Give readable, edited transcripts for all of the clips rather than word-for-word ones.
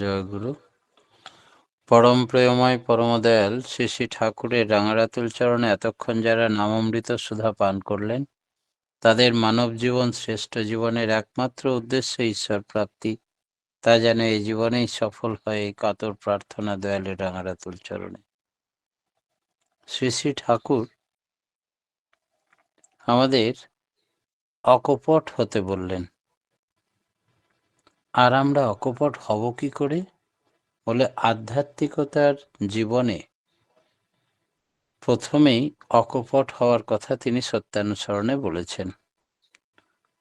জয় গুরু। পরম প্রেমময় পরমদয়াল শ্রী শ্রী ঠাকুরের রাঙারাতুল চরণে এতক্ষণ যারা নামামৃত সুধা পান করলেন, তাদের মানব জীবন শ্রেষ্ঠ জীবনের একমাত্র উদ্দেশ্য ঈশ্বর প্রাপ্তি, তা যেন এই জীবনেই সফল হয়, এই কাতর প্রার্থনা দয়ালের রাঙারাতুল চরণে। শ্রী শ্রী ঠাকুর আমাদের অকপট হতে বললেন। আর আমরা অকপট হব কি করে? বলে আধ্যাত্মিকতার জীবনে প্রথমেই অকপট হওয়ার কথা তিনি সত্যানুসরণে বলেছেন।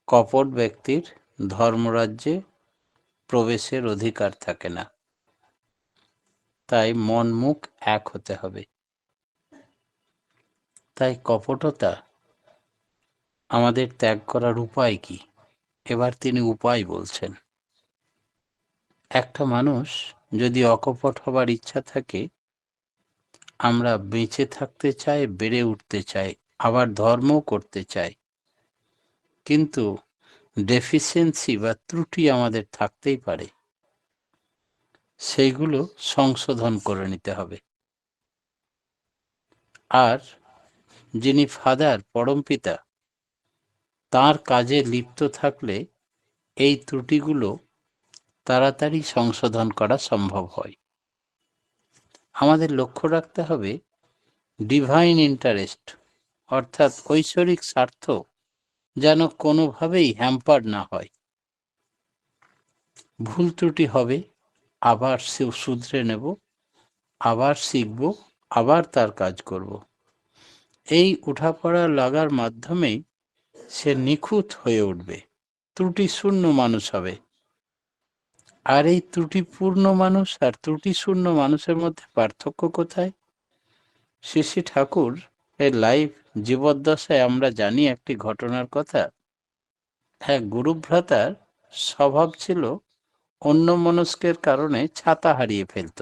কপট ব্যক্তির ধর্মরাজ্যে প্রবেশের অধিকার থাকে না, তাই মন মুখ এক হতে হবে। তাই কপটতা আমাদের ত্যাগ করার উপায় কি? এবার তিনি উপায় বলছেন। একটা মানুষ যদি অকপট হবার ইচ্ছা থাকে, আমরা বেঁচে থাকতে চাই, বেড়ে উঠতে চাই, আবার ধর্মও করতে চাই, কিন্তু ডেফিসিয়েন্সি বা ত্রুটি আমাদের থাকতেই পারে, সেইগুলো সংশোধন করে নিতে হবে। আর যিনি ফাদার, পরমপিতা, তাঁর কাজে লিপ্ত থাকলে এই ত্রুটিগুলো তাড়াতাড়ি সংশোধন করা সম্ভব হয়। আমাদের লক্ষ্য রাখতে হবে ডিভাইন ইন্টারেস্ট, অর্থাৎ ঐশ্বরিক স্বার্থ যেন কোনোভাবেই হ্যাম্পার না হয়। ভুল ত্রুটি হবে, আবার শুধরে নেব, আবার শিখব, আবার তার কাজ করব। এই উঠাপড়া লাগার মাধ্যমেই সে নিখুঁত হয়ে উঠবে, ত্রুটি শূন্য মানুষ হবে। আর এই ত্রুটিপূর্ণ মানুষ আর ত্রুটি শূন্য মানুষের মধ্যে পার্থক্য কোথায়? শ্রী শ্রী ঠাকুর এর লাইফ জীবদ্দশায় আমরা জানি একটি ঘটনার কথা। এক গুরুভ্রাতার স্বভাব ছিল অন্যমনস্কের কারণে ছাতা হারিয়ে ফেলত।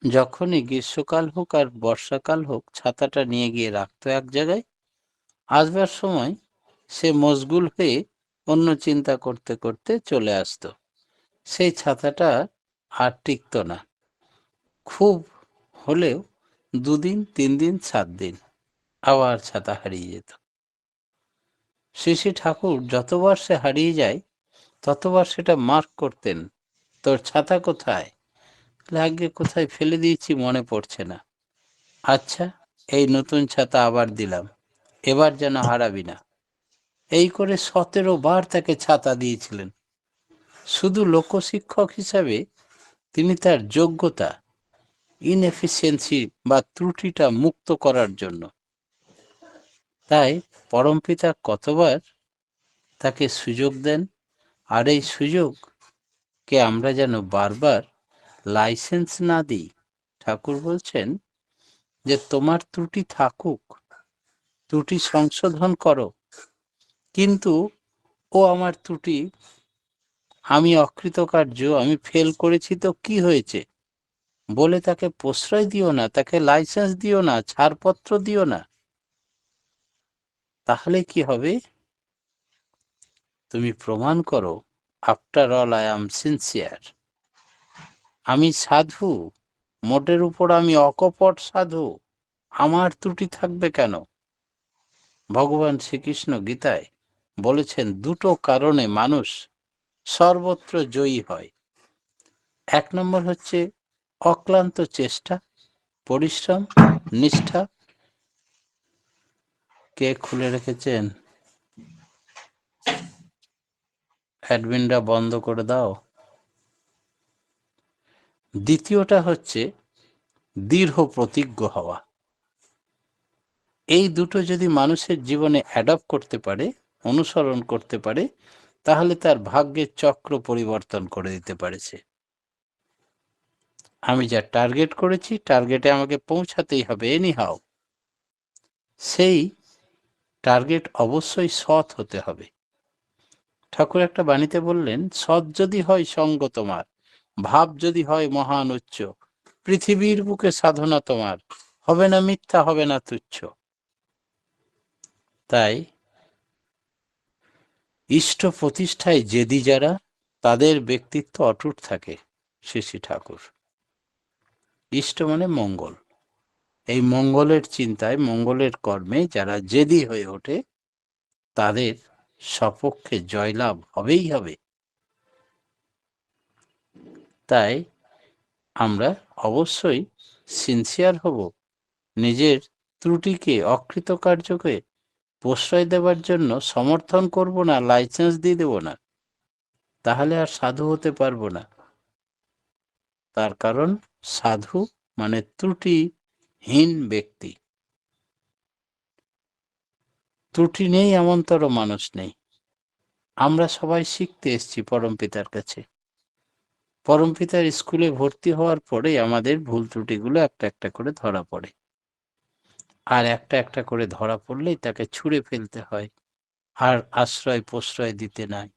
যখনই গ্রীষ্মকাল হোক আর বর্ষাকাল হোক, ছাতাটা নিয়ে গিয়ে রাখতো এক জায়গায়। আসবার সময় সে মশগুল হয়ে অন্য চিন্তা করতে করতে চলে আসতো। সেই ছাতাটা আর টিকত না, খুব হলেও 2 দিন, 3 দিন, 7 দিন, আবার ছাতা হারিয়ে যেত। শ্রী শ্রী ঠাকুর যতবার সে হারিয়ে যায় ততবার সেটা মার্ক করতেন, তোর ছাতা কোথায়? আগে কোথায় ফেলে দিয়েছি মনে পড়ছে না। আচ্ছা, এই নতুন ছাতা আবার দিলাম, এবার যেন হারাবি না। এই করে 17 বার তাকে ছাতা দিয়েছিলেন। শুধু লোকশিক্ষক হিসাবে তিনি তার যোগ্যতা, ইনএফিসিয়েন্সি বা ত্রুটিটা মুক্ত করার জন্য। তাই পরমপিতা কতবার তাকে সুযোগ দেন, আর এই সুযোগকে আমরা যেন বারবার লাইসেন্স না দিই। ঠাকুর বলছেন যে তোমার ত্রুটি থাকুক, ত্রুটি সংশোধন করো, কিন্তু ও আমার ত্রুটি, আমি অকৃতকার্য, আমি ফেল করেছি তো কি হয়েছে বলে তাকে প্রশ্রয় দিও না, তাকে লাইসেন্স দিও না, ছাড়পত্র দিও না। তাহলে কি হবে? তুমি প্রমাণ করো, after all I am sincere, আমি সাধু, মোটের উপর আমি অকপট সাধু, আমার ত্রুটি থাকবে কেন? ভগবান শ্রীকৃষ্ণ গীতায় বলেছেন, 2টো কারণে মানুষ সর্বত্র জয়ী হয়। 1 নম্বর হচ্ছে অক্লান্ত চেষ্টা, পরিশ্রম, নিষ্ঠা। কে খুলে রেখেছেন? অ্যাডমিনরা বন্ধ করে দাও। দ্বিতীয়টা হচ্ছে দৃঢ় প্রতিজ্ঞ হওয়া। এই দুটো যদি মানুষের জীবনে অ্যাডপ্ট করতে পারে, অনুসরণ করতে পারে, তাহলে তার ভাগ্যের চক্র পরিবর্তন করে দিতে পারেছে। আমি যা টার্গেট করেছি, টার্গেটে আমাকে পৌঁছাতেই হবে এনিহাও। সেই টার্গেট অবশ্যই সৎ হতে হবে। ঠাকুর একটা বাণীতে বললেন, সৎ যদি হয় সঙ্গ তোমার, ভাব যদি হয় মহান উচ্চ, পৃথিবীর বুকে সাধনা তোমার, হবে না মিথ্যা, হবে না তুচ্ছ। তাই ইষ্ট প্রতিষ্ঠায় জেদি যারা, তাদের ব্যক্তিত্ব অটুট থাকে। শ্রী শ্রী ঠাকুর। ইষ্ট মানে মঙ্গল। এই মঙ্গলের চিন্তায়, মঙ্গলের কর্মে যারা জেদি হয়ে ওঠে, তাদের সপক্ষে জয়লাভ হবেই হবে। তাই আমরা অবশ্যই সিনসিয়ার হব, নিজের ত্রুটিকে, অকৃতকার্যকে প্রশ্রয় দেওয়ার জন্য সমর্থন করব না, লাইসেন্স দিয়ে দেব না। তাহলে আর সাধু হতে পারবো না। তার কারণ সাধু মানে ত্রুটিহীন ব্যক্তি। ত্রুটি নেই এমনতর মানুষ নেই। আমরা সবাই শিখতে এসেছি পরমপিতার কাছে। পরমপিতার স্কুলে ভর্তি হওয়ার পরে আমাদের ভুল ত্রুটিগুলো একটা একটা করে ধরা পড়ে। আর একটা একটা করে ধরা পড়লেই তাকে ছুঁড়ে ফেলতে হয়, আর আশ্রয় প্রশ্রয় দিতে নাই।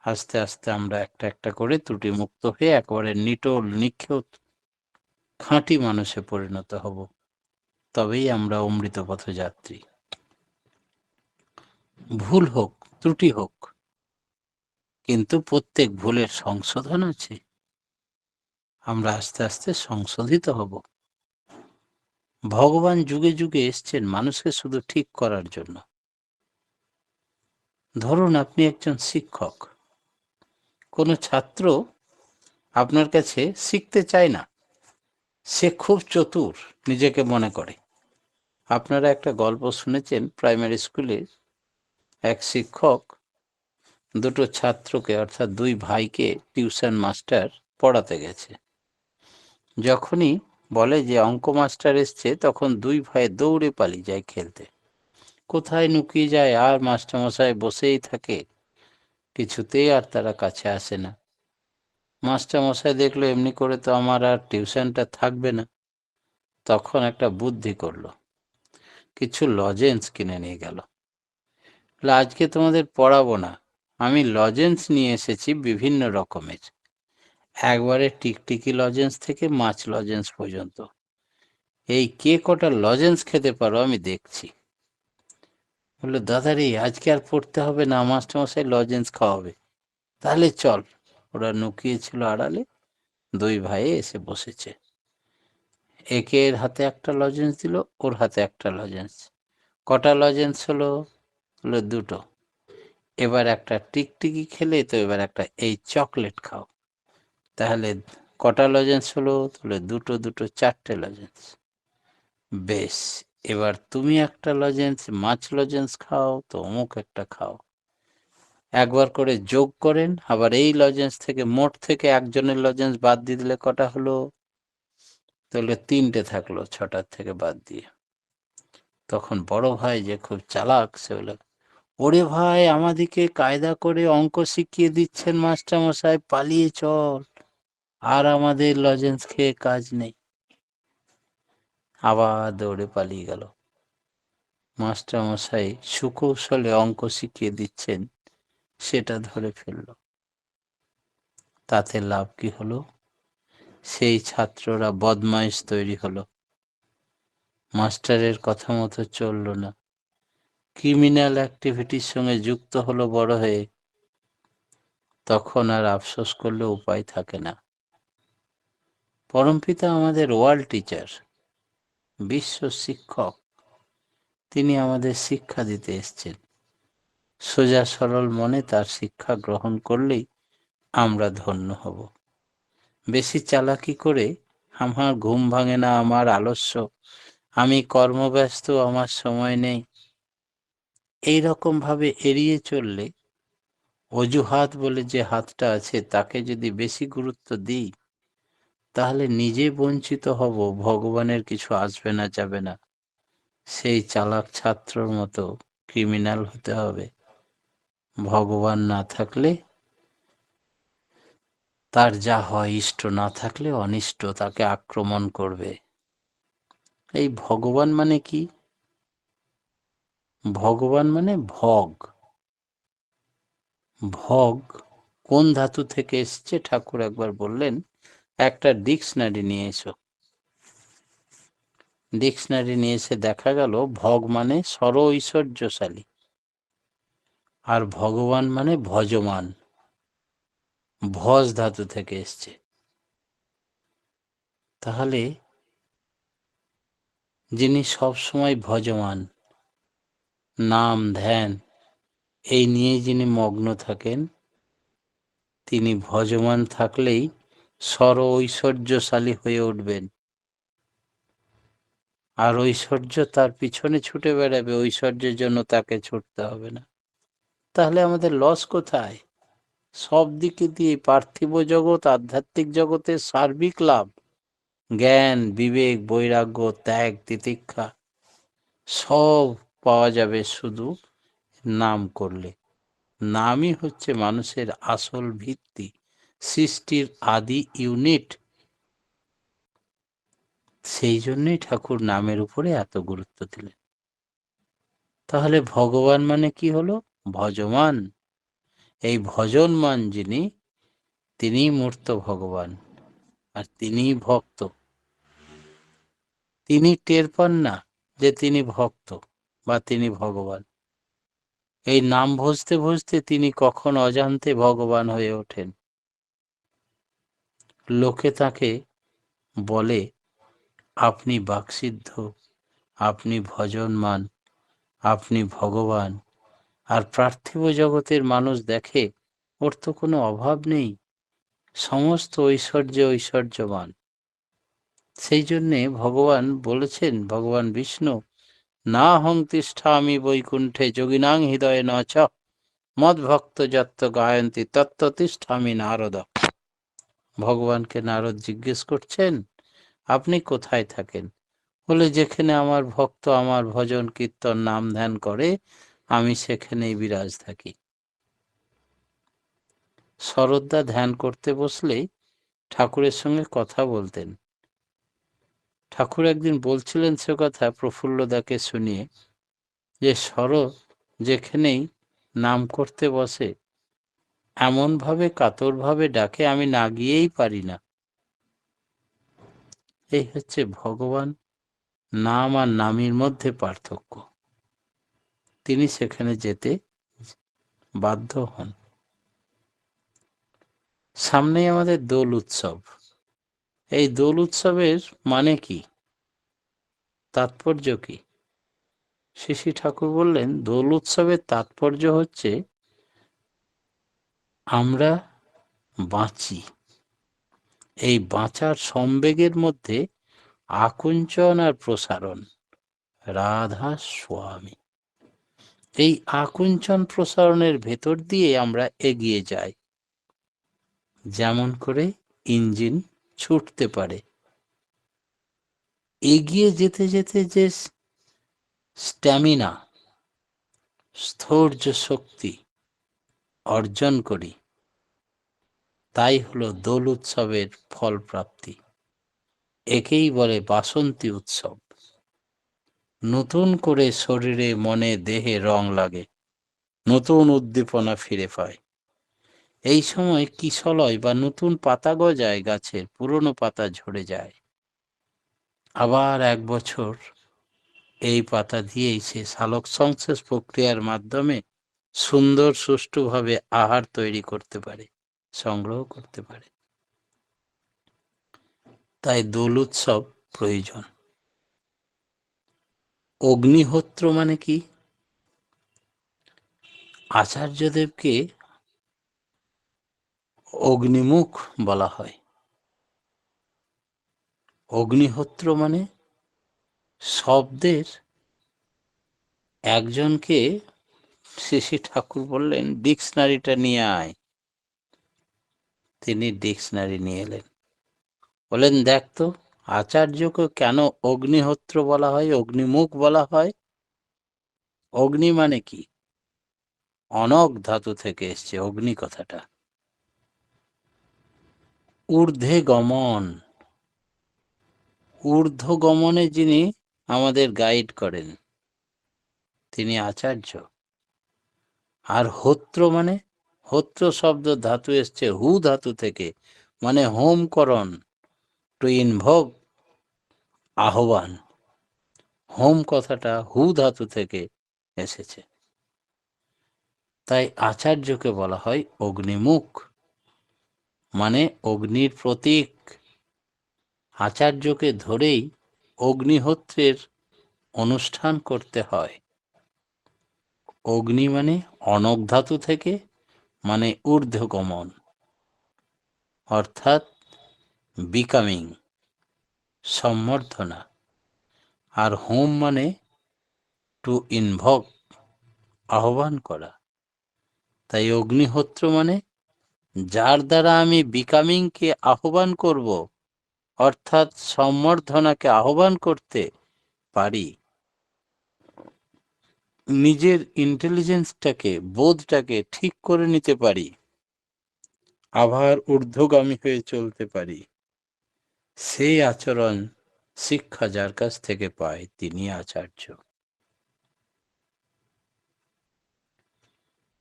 আস্তে আস্তে আমরা একটা একটা করে ত্রুটি মুক্ত হয়ে একেবারে নিটোল নিখুঁত খাঁটি মানুষে পরিণত হব। তবেই আমরা অমৃত পথযাত্রী। ভুল হোক, ত্রুটি হোক, কিন্তু প্রত্যেক ভুলের সংশোধন আছে। আমরা আস্তে আস্তে সংশোধিত হব। ভগবান যুগে যুগে এসছেন মানুষকে শুধু ঠিক করার জন্য। ধরুন আপনি একজন শিক্ষক, কোনো ছাত্র আপনার কাছে শিখতে চায় না, সে খুব চতুর নিজেকে মনে করে। আপনারা একটা গল্প শুনেছেন, প্রাইমারি স্কুলে এক শিক্ষক দুটো ছাত্রকে, অর্থাৎ দুই ভাইকে টিউশন মাস্টার পড়াতে গেছে। যখনই বলে যে অঙ্ক মাস্টার এসছে, তখন দুই ভাই দৌড়ে পালিয়ে যায় খেলতে। কোথায় লুকিয়ে যায়, আর মাস্টারমশাই বসেই থাকে, কিছুতেই আর তারা কাছে আসে না। মাস্টারমশাই দেখলো এমনি করে তো আমার আর টিউশনটা থাকবে না। তখন একটা বুদ্ধি করলো, কিছু লজেন্স কিনে নিয়ে গেল। আজকে তোমাদের পড়াবো না, আমি লজেন্স নিয়ে এসেছি বিভিন্ন রকমের, একবারে টিকটিকি লজেন্স থেকে মাছ লজেন্স পর্যন্ত। এই কে কটা লজেন্স খেতে পারো আমি দেখছি। বললো, দাদারে আজকে আর পড়তে হবে না, মাস্টারমশাই লজেন্স খাওয়াবে। তাহলে চল। ওরা লুকিয়েছিল আড়ালে, দুই ভাই এসে বসেছে। একের হাতে একটা লজেন্স দিল, ওর হাতে একটা লজেন্স। কটা লজেন্স হলো? হলো দুটো। এবার একটা টিকটিকি খেলে, তো এবার একটা এই চকলেট খাও। তাহলে কটা লজেন্স হলো? তাহলে দুটো দুটো, চারটে লজেন্স। বেশ, এবার তুমি একটা লজেন্স, মাছ লজেন্স খাও, তো অমুক একটা খাও। একবার করে যোগ করেন, আবার এই লজেন্স থেকে, মোট থেকে একজনের লজেন্স বাদ দিয়ে দিলে কটা হলো? তাহলে তিনটে থাকলো ছটার থেকে বাদ দিয়ে। তখন বড় ভাই, যে খুব চালাক, সে বলে, ওরে ভাই, আমাদিকে কায়দা করে অঙ্ক শিখিয়ে দিচ্ছেন মাস্টারমশাই, পালিয়ে চল, আর আমাদের লজেন্স খেয়ে কাজ নেই। আবার দৌড়ে পালিয়ে গেল। মাস্টারমশাই সুকৌশলে অঙ্ক শিখিয়ে দিচ্ছেন, সেটা ধরে ফেলল। তাতে লাভ কি হলো? সেই ছাত্ররা বদমাইশ তৈরি হলো, মাস্টারের কথা মতো চলল না, ক্রিমিনাল অ্যাক্টিভিটির সঙ্গে যুক্ত হলো বড় হয়ে। তখন আর আফসোস করলে উপায় থাকে না। পরমপিতা আমাদের ওয়ার্ল্ড টিচার, বিশ্ব শিক্ষক। তিনি আমাদের শিক্ষা দিতে এসেছেন। সোজা সরল মনে তার শিক্ষা গ্রহণ করলেই আমরা ধন্য হব। বেশি চালাকি করে আমার ঘুম ভাঙে না, আমার আলস্য, আমি কর্মব্যস্ত, আমার সময় নেই, এই রকম ভাবে এড়িয়ে চললে, অজুহাত বলে যে হাতটা আছে তাকে যদি বেশি গুরুত্ব দিই, তাহলে নিজে বঞ্চিত হব, ভগবানের কিছু আসবে না, যাবে না। সেই চালাক ছাত্রর মতো ক্রিমিনাল হতে হবে। ভগবান না থাকলে তার যা হয়, ইষ্ট না থাকলে অনিষ্ট তাকে আক্রমণ করবে। এই ভগবান মানে কি? ভগবান মানে ভগ। ভগ কোন ধাতু থেকে এসছে ঠাকুর একবার বললেন, একটা ডিকশনারি নিয়ে এসো। ডিকশনারি নিয়ে এসে দেখা গেল ভগ মানে সর ঐশ্বর্যশালী, আর ভগবান মানে ভজমান। ভজ ধাতু থেকে এসছে। তাহলে যিনি সব সময় ভজমান, নাম ধ্যান এই নিয়ে যিনি মগ্ন থাকেন, তিনি ভজমান থাকলেই ঐশ্বর্যশালী হয়ে উঠবেন। আর ঐশ্বর্য তার পিছনে ছুটে বেড়াবে, ঐশ্বর্যের জন্য তাকে ছুটতে হবে না। তাহলে আমাদের লস কোথায়? সব দিকে দিয়ে পার্থিব জগৎ, আধ্যাত্মিক জগতের সার্বিক লাভ, জ্ঞান, বিবেক, বৈরাগ্য, ত্যাগ, তিতিক্ষা সব পাওয়া যাবে শুধু নাম করলে। নামই হচ্ছে মানুষের আসল ভিত্তি, সৃষ্টির আদি ইউনিট। সেই জন্যই ঠাকুর নামের উপরে এত গুরুত্ব দিলেন। তাহলে ভগবান মানে কি হলো? ভজমান। এই ভজনমান যিনি, তিনি মূর্ত ভগবান, আর তিনি ভক্ত। তিনি টের পান না যে তিনি ভক্ত বা তিনি ভগবান। এই নাম ভজতে ভজতে তিনি কখন অজান্তে ভগবান হয়ে ওঠেন। লোকে তাকে বলে, আপনি বাকসিদ্ধ, আপনি ভজনমান, আপনি ভগবান। আর পার্থিব জগতের মানুষ দেখে ওর তো কোনো অভাব নেই, সমস্ত ঐশ্বর্যে ঐশ্বর্যবান। সেই জন্যে ভগবান বলেছেন, ভগবান বিষ্ণু, না হং তিষ্ঠামি বৈকুণ্ঠে যোগিনাং হৃদয়ে ন চ মদ্ভক্ত যত্ত গায়ন্তি তত্ত্ব তিষ্ঠামি নারদ। ভগবানকে নারদ জিজ্ঞেস করছেন, আপনি কোথায় থাকেন? বলে, যেখানে আমার ভক্ত আমার ভজন কীর্তন নাম ধ্যান করে আমি সেখানেই বিরাজ থাকি। শরৎদা ধ্যান করতে বসলেই ঠাকুরের সঙ্গে কথা বলতেন। ঠাকুর একদিন বলছিলেন সে কথা প্রফুল্লদাকে শুনিয়ে, যে শরৎ যেখানেই নাম করতে বসে এমনভাবে কাতরভাবে ডাকে আমি না গিয়েই পারি না। এই হচ্ছে ভগবান নাম আর নামের মধ্যে পার্থক্য। তিনি সেখানে যেতে বাধ্য হন। সামনেই আমাদের দোল উৎসব। এই দোল উৎসবের মানে কি, তাৎপর্য কি? শ্রী ঠাকুর বললেন, দোল উৎসবের তাৎপর্য হচ্ছে আমরা বাঁচি। এই বাঁচার সম্বেগের মধ্যে আকুঞ্চন আর প্রসারণ, রাধা স্বামী, এই আকুঞ্চন প্রসারণের ভেতর দিয়ে আমরা এগিয়ে যাই। যেমন করে ইঞ্জিন ছুটতে পারে, এগিয়ে যেতে যেতে যে স্ট্যামিনা, স্থৈর্য শক্তি অর্জন করি, তাই হলো দোল উৎসবের ফল প্রাপ্তি। একেই বলে বাসন্তী উৎসব। নতুন করে শরীরে মনে দেহে রং লাগে, নতুন উদ্দীপনা ফিরে পায়। এই সময় কিশলয় বা নতুন পাতা গজায়, গাছের পুরনো পাতা ঝরে যায়, আবার এক বছর এই পাতা দিয়েই সে সালোক সংশ্লেষ প্রক্রিয়ার মাধ্যমে সুন্দর সুষ্ঠুভাবে আহার তৈরি করতে পারে, সংগ্রহ করতে পারে। তাই দোল উৎসব প্রয়োজন। অগ্নিহোত্র মানে কি? আচার্যদেবকে অগ্নিমুখ বলা হয়। অগ্নিহোত্র মানে শব্দের একজনকে শ্রী ঠাকুর বললেন, ডিকশনারিটা নিয়ে আয়। তিনি ডিকশনারি নিয়ে এলেন, বলেন, দেখ তো আচার্যকে কেন অগ্নিহোত্র বলা হয়, অগ্নিমুখ বলা হয়? অগ্নি মানে কি? অনক ধাতু থেকে এসছে অগ্নি কথাটা। ঊর্ধ্বে গমন, ঊর্ধ্ব গমনে যিনি আমাদের গাইড করেন তিনি আচার্য। আর হোত্র মানে, হোত্র শব্দ ধাতু এসছে হু ধাতু থেকে, মানে হোমকরণ, টু ইনভোক, আহ্বান। হোম কথাটা হু ধাতু থেকে এসেছে। তাই আচার্যকে বলা হয় অগ্নিমুখ। মানে অগ্নির প্রতীক। আচার্যকে ধরেই অগ্নিহোত্রের অনুষ্ঠান করতে হয়। অগ্নি মানে অনক ধাতু থেকে, মানে ঊর্ধ্বগমন, অর্থাৎ বিকামিং, সম্বর্ধনা। আর হোম মানে টু ইনভক, আহ্বান করা। তাই অগ্নিহোত্র মানে যার দ্বারা আমি বিকামিংকে আহ্বান করব, অর্থাৎ সম্বর্ধনাকে আহ্বান করতে পারি। নিজের ইন্টেলিজেন্সটাকে, বোধটাকে ঠিক করে নিতে পারি, আবার ঊর্ধ্বগামী হয়ে চলতে পারি। সেই আচরণ শিক্ষা যার কাছ থেকে পায় তিনি আচার্য।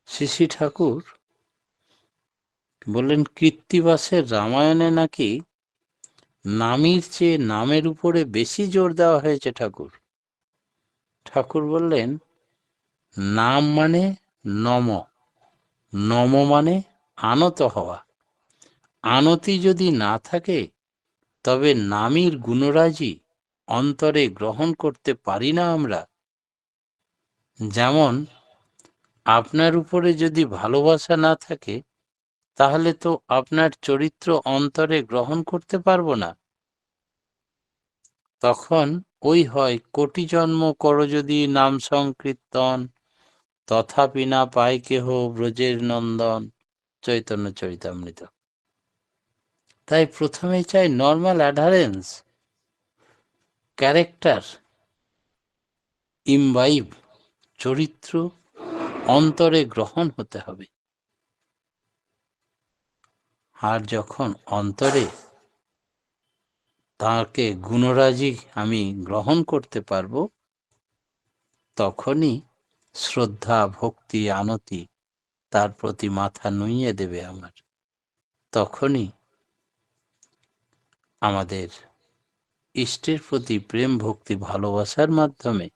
শ্রী ঠাকুর বললেন, কৃত্তিবাসের রামায়ণে নাকি নামের চেয়ে নামের উপরে বেশি জোর দেওয়া হয়েছে। ঠাকুর বললেন, নাম মানে নম, নম মানে আনত হওয়া। আনতি যদি না থাকে তবে নামীর গুণরাজি অন্তরে গ্রহণ করতে পারি না আমরা। যেমন আপনার উপরে যদি ভালোবাসা না থাকে তাহলে তো আপনার চরিত্র অন্তরে গ্রহণ করতে পারবো না। তখন ওই হয়, কোটি জন্ম করো যদি নাম সংকীর্তন, তথাপি না পায় কেহ ব্রজের নন্দন। চৈতন্য চরিতামৃত। তাই প্রথমে চাই নর্মাল অ্যাডারেন্স, ক্যারেক্টার ইমবাইব, চরিত্র অন্তরে গ্রহণ হতে হবে। আর যখন অন্তরে তাকে গুণরাজি আমি গ্রহণ করতে পারবো, তখনই শ্রদ্ধা, ভক্তি, আনতি তার প্রতি মাথা নুইয়ে দেবে আমার। তখনই আমাদের ইষ্টের প্রতি প্রেম, ভক্তি, ভালোবাসার মাধ্যমে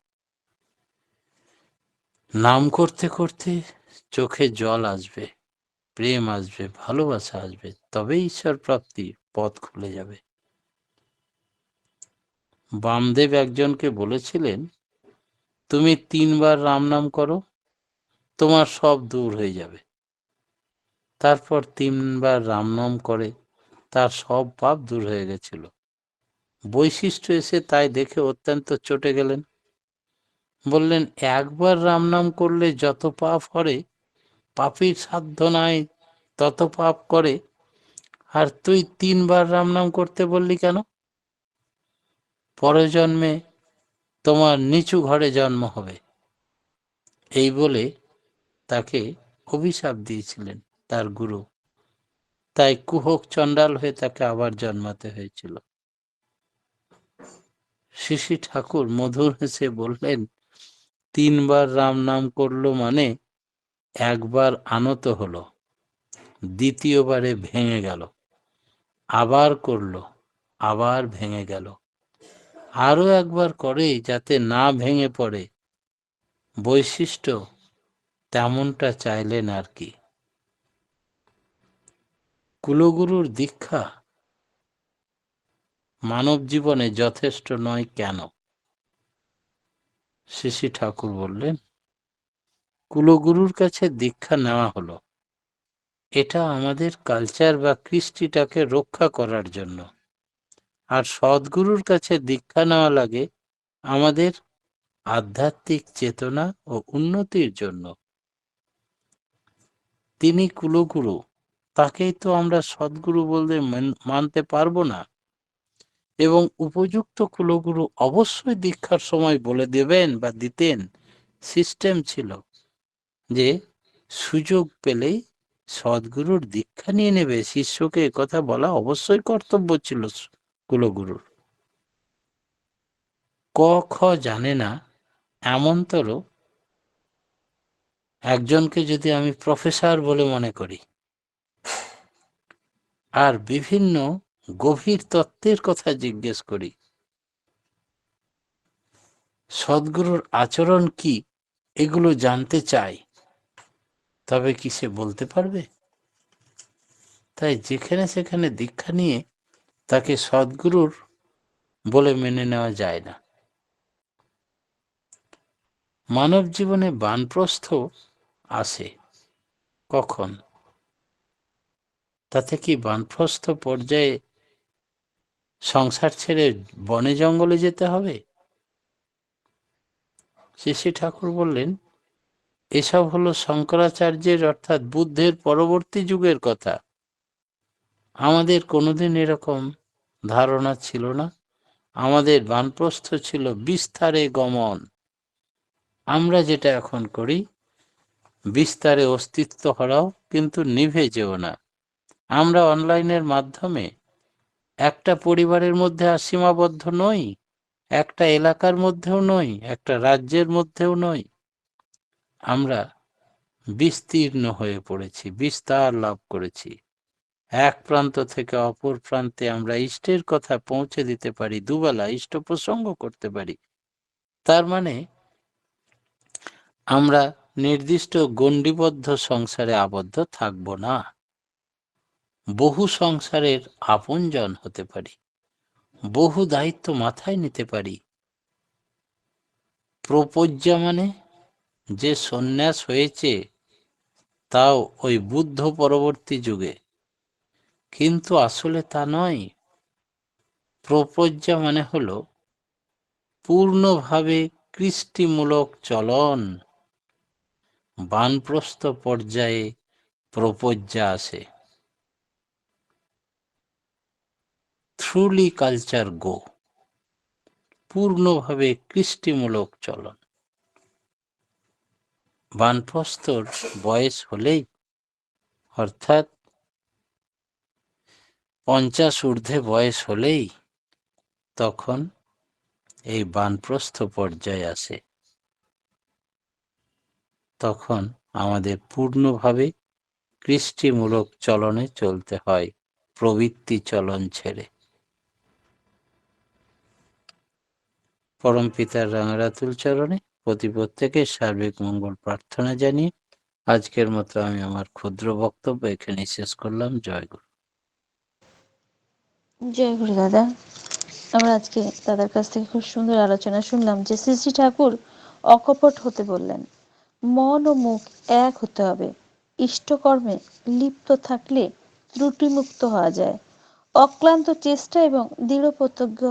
নাম করতে করতে চোখে জল আসবে, প্রেম আসবে, ভালোবাসা আসবে, তবে ঈশ্বর প্রাপ্তি পথ খুলে যাবে। বামদেব একজনকে বলেছিলেন, তুমি 3 বার রাম নাম করো, তোমার সব দূর হয়ে যাবে। তারপর 3 বার রাম নাম করে তার সব পাপ দূর হয়ে গেছিল। বৈশিষ্ট্য এসে তাই দেখে অত্যন্ত চটে গেলেন। বললেন, একবার রাম নাম করলে যত পাপ হরে, পাপীর সাধ্য নাই তত পাপ করে, আর তুই 3 বার রাম নাম করতে বললি কেন? পরজন্মে তোমার নিচু ঘরে জন্ম হবে। এই বলে তাকে অভিশাপ দিয়েছিলেন তার গুরু। তাই কুহক চণ্ডাল হয়ে তাকে আবার জন্মাতে হয়েছিল। শ্রী ঠাকুর মধুর হেসে বললেন, 3 বার রাম নাম করলো মানে একবার আনত হলো, দ্বিতীয়বারে ভেঙে গেল, আবার করলো, আবার ভেঙে গেল, আরো একবার করে যাতে না ভেঙে পড়ে। বৈশিষ্ট্য তেমনটা চাইলেন আর কি। কুলগুরুর দীক্ষা মানব জীবনে যথেষ্ট নয় কেন? শ্রী ঠাকুর বললেন, কুলগুরুর কাছে দীক্ষা নেওয়া হলো এটা আমাদের কালচার বা কৃষ্টিটাকে রক্ষা করার জন্য। আর সদ্গুরুর কাছে দীক্ষা নেওয়া লাগে আমাদের আধ্যাত্মিক চেতনা ও উন্নতির জন্য। তিনি কুলগুরু, তাকেই তো আমরা সদ্গুরু বলতে মানতে পারবো না। এবং উপযুক্ত কুলগুরু অবশ্যই দীক্ষার সময় বলে দেবেন বা দিতেন। সিস্টেম ছিল যে সুযোগ পেলেই সদ্গুরুর দীক্ষা নিয়ে নেবে, শিষ্যকে একথা বলা অবশ্যই কর্তব্য ছিল কুলগুরুর। ক খ জানে না এমনতর একজনকে যদি আমি প্রফেসর বলে মনে করি আর বিভিন্ন গভীর তত্ত্বের কথা জিজ্ঞেস করি, সদ্গুরুর আচরণ কি এগুলো জানতে চাই, তবে কি সে বলতে পারবে? তাই যেখানে সেখানে দীক্ষা নিয়ে তাকে সদ্গুরুর বলে মেনে নেওয়া যায় না। মানব জীবনে বানপ্রস্থ আসে কখন? তাতে কি বানপ্রস্থ পর্যায়ে সংসার ছেড়ে বনে জঙ্গলে যেতে হবে? শ্রী ঠাকুর বললেন, এসব হলো শঙ্করাচার্যের অর্থাৎ বুদ্ধের পরবর্তী যুগের কথা। আমাদের কোনোদিন এরকম ধারণা ছিল না। আমাদের বানপ্রস্থ ছিল বিস্তারে গমন। আমরা যেটা এখন করি, বিস্তারে অস্তিত্ব হারাও কিন্তু নিভে যেও না। আমরা অনলাইনের মাধ্যমে একটা পরিবারের মধ্যে আর সীমাবদ্ধ নই, একটা এলাকার মধ্যেও নই, একটা রাজ্যের মধ্যেও নই। আমরা বিস্তীর্ণ হয়ে পড়েছি, বিস্তার লাভ করেছি। এক প্রান্ত থেকে অপর প্রান্তে আমরা ইষ্টের কথা পৌঁছে দিতে পারি, দুবেলা ইষ্ট প্রসঙ্গ করতে পারি। তার মানে আমরা নির্দিষ্ট গণ্ডিবদ্ধ সংসারে আবদ্ধ থাকব না, বহু সংসারের আপনজন হতে পারি, বহু দায়িত্ব মাথায় নিতে পারি। প্রপজ্ঞা মানে যে সন্ন্যাস হয়েছে তাও ওই বুদ্ধ পরবর্তী যুগে, কিন্তু আসলে তা নয়। প্রপজ্ঞা মানে হলো পূর্ণভাবে কৃষ্টিমূলক চলন। বানপ্রস্থ পর্যায়ে প্রপজ্ঞা আসে। ট্রুলি কালচার গো, পূর্ণভাবে কৃষ্টিমূলক চলন। বানপ্রস্থর বয়স হলেই, অর্থাৎ 50 ঊর্ধ্বে বয়স হলেই তখন এই বানপ্রস্থ পর্যায়ে আসে। তখন আমাদের পূর্ণভাবে কৃষ্টিমূলক চলনে চলতে হয়, প্রবৃত্তি চলন ছেড়ে। পরম পিতার রাঙারাতুল চরণে প্রত্যেকের সার্বিক মঙ্গল প্রার্থনা জানিয়ে আজকের মতো আমি আমার ক্ষুদ্র বক্তব্য এখানে শেষ করলাম। জয় গুরু। জয় গুরু দাদা। আমরা আজকে দাদার কাছ থেকে খুব সুন্দর আলোচনা শুনলাম যে শ্রী শ্রী ঠাকুর অকপট হতে বললেন, মন ও মুখ এক হতে হবে। ইষ্টকর্মে লিপ্ত থাকলে ত্রুটিমুক্ত হওয়া যায়। অক্লান্ত চেষ্টা এবং দৃঢ় প্রতিজ্ঞ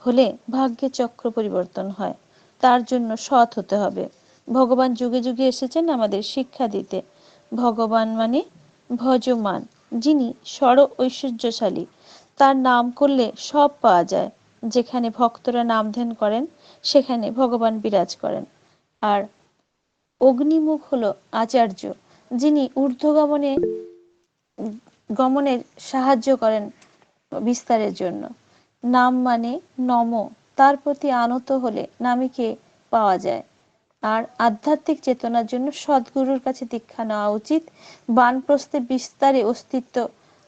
হলে ভাগ্যে চক্র পরিবর্তন হয়। তার জন্য সৎ হতে হবে। ভগবান যুগে যুগে এসেছেন আমাদের শিক্ষা দিতে। ভগবান মানে ভজমান, যিনি সর ঐশ্বর্যশালী। তার নাম করলে সব পাওয়া যায়। যেখানে ভক্তরা নাম ধ্যান করেন সেখানে ভগবান বিরাজ করেন। আর অগ্নিমুখ হলো আচার্য, যিনি ঊর্ধ্বগমনে গমনের সাহায্য করেন বিস্তারের জন্য। নাম মানে নম, তার প্রতি আনত হলে নামীকে পাওয়া যায়। আর আধ্যাত্মিক চেতনার জন্য সদ্গুরুর কাছে দীক্ষা নেওয়া উচিত। বানপ্রস্থে বিস্তারে অস্তিত্ব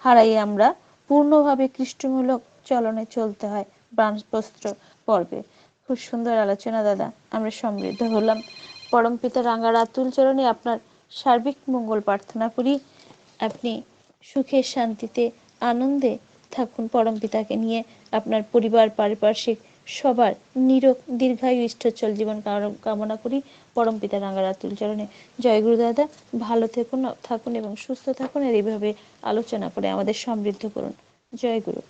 হারাই আমরা পূর্ণভাবে কৃষ্ণমূলক চলনে চলতে হয় বানপ্রস্থ পর্বে। খুব সুন্দর আলোচনা দাদা, আমরা সমৃদ্ধ হলাম। পরমপিতা রাঙারাতুল চরণে আপনার সার্বিক মঙ্গল প্রার্থনা করি। আপনি সুখে শান্তিতে আনন্দে থাকুন পরমপিতাকে নিয়ে। আপনার পরিবার পারিপার্শ্বিক সবার নিরোগ দীর্ঘায়ু ইষ্টচ্ছল জীবন কামনা করি পরমপিতা রাঙারাতুল চরণে। জয় গুরু দাদা, ভালো থাকুন এবং সুস্থ থাকুন, আর এইভাবে আলোচনা করে আমাদের সমৃদ্ধ করুন। জয় গুরু।